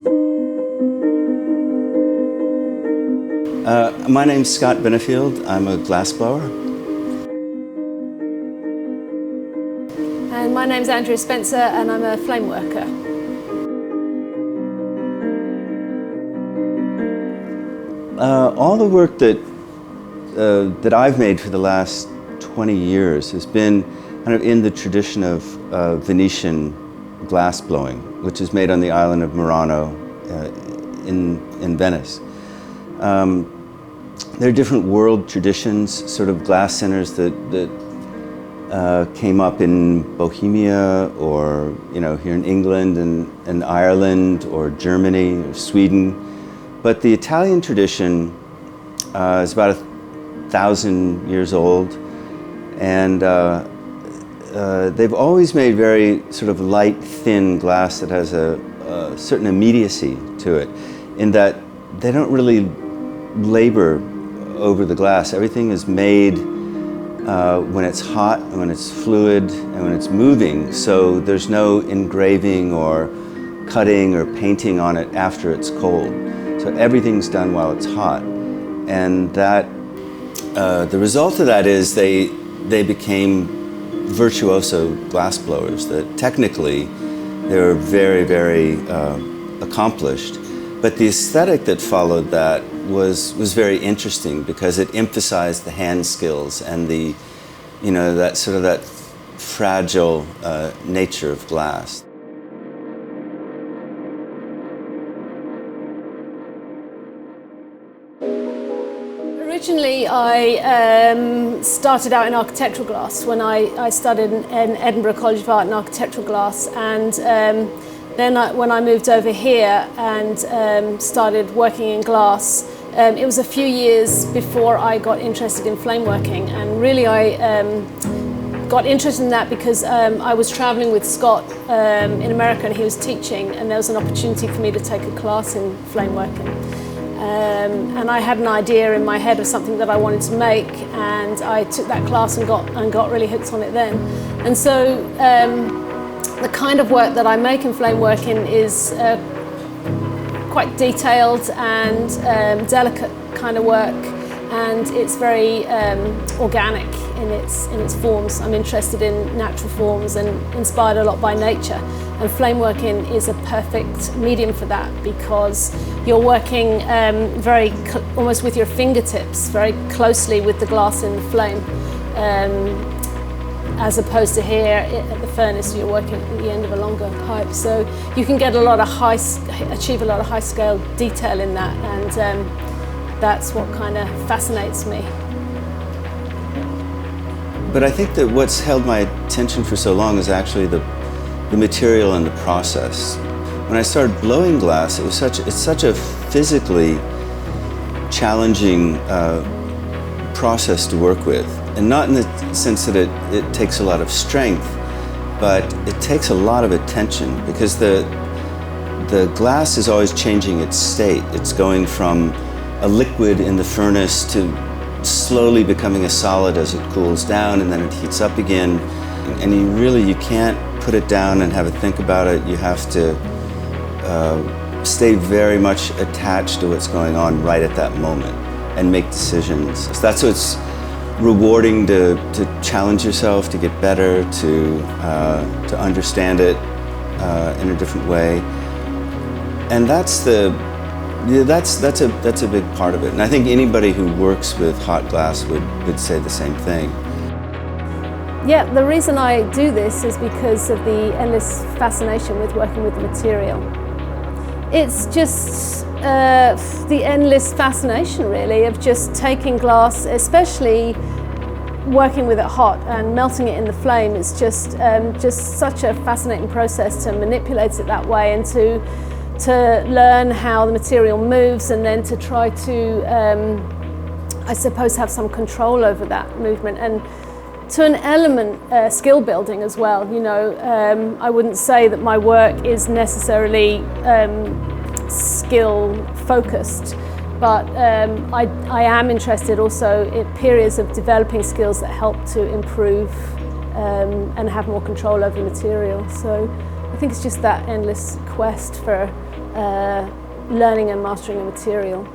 My name's Scott Benefield. I'm a glassblower. And my name's Andrea Spencer, and I'm a flameworker. All the work that I've made for the last 20 years has been kind of in the tradition of Venetian glass blowing, which is made on the island of Murano in Venice. There are different world traditions, sort of glass centers that came up in Bohemia, or here in England and Ireland, or Germany, or Sweden. But the Italian tradition is about 1,000 years old, and they've always made very sort of light, thin glass that has a certain immediacy to it, in that they don't really labor over the glass. Everything is made when it's hot, when it's fluid, and when it's moving, so there's no engraving or cutting or painting on it after it's cold. So everything's done while it's hot. And that the result of that is they became virtuoso glass blowers, that technically they were very, very accomplished. But the aesthetic that followed that was very interesting, because it emphasized the hand skills and the, that sort of that fragile nature of glass. Originally, I started out in architectural glass when I studied in Edinburgh College of Art and Architectural Glass, and then when I moved over here and started working in glass, it was a few years before I got interested in flameworking, and really I got interested in that because I was traveling with Scott in America, and he was teaching, and there was an opportunity for me to take a class in flameworking. And I had an idea in my head of something that I wanted to make, and I took that class and got really hooked on it then. And so the kind of work that I make in flameworking is quite detailed and delicate kind of work, and it's very organic in its forms. I'm interested in natural forms and inspired a lot by nature, and flameworking is a perfect medium for that, because you're working almost with your fingertips, very closely with the glass in the flame, as opposed to here at the furnace, you're working at the end of a longer pipe. So you can get achieve a lot of high-scale detail in that, and that's what kind of fascinates me. But I think that what's held my attention for so long is actually the material and the process. When I started blowing glass, it's such a physically challenging process to work with. And not in the sense that it takes a lot of strength, but it takes a lot of attention, because the glass is always changing its state. It's going from a liquid in the furnace to slowly becoming a solid as it cools down, and then it heats up again. And you can't put it down and have a think about it. You have to stay very much attached to what's going on right at that moment and make decisions. So that's what's rewarding, to challenge yourself, to get better, to understand it in a different way. And that's a big part of it. And I think anybody who works with hot glass would say the same thing. Yeah, the reason I do this is because of the endless fascination with working with the material. It's just the endless fascination, really, of just taking glass, especially working with it hot and melting it in the flame. It's just such a fascinating process to manipulate it that way, and to learn how the material moves, and then to try to, I suppose, have some control over that movement. And to an element, skill building as well. I wouldn't say that my work is necessarily skill focused, but I am interested also in periods of developing skills that help to improve and have more control over the material. So I think it's just that endless quest for learning and mastering a material.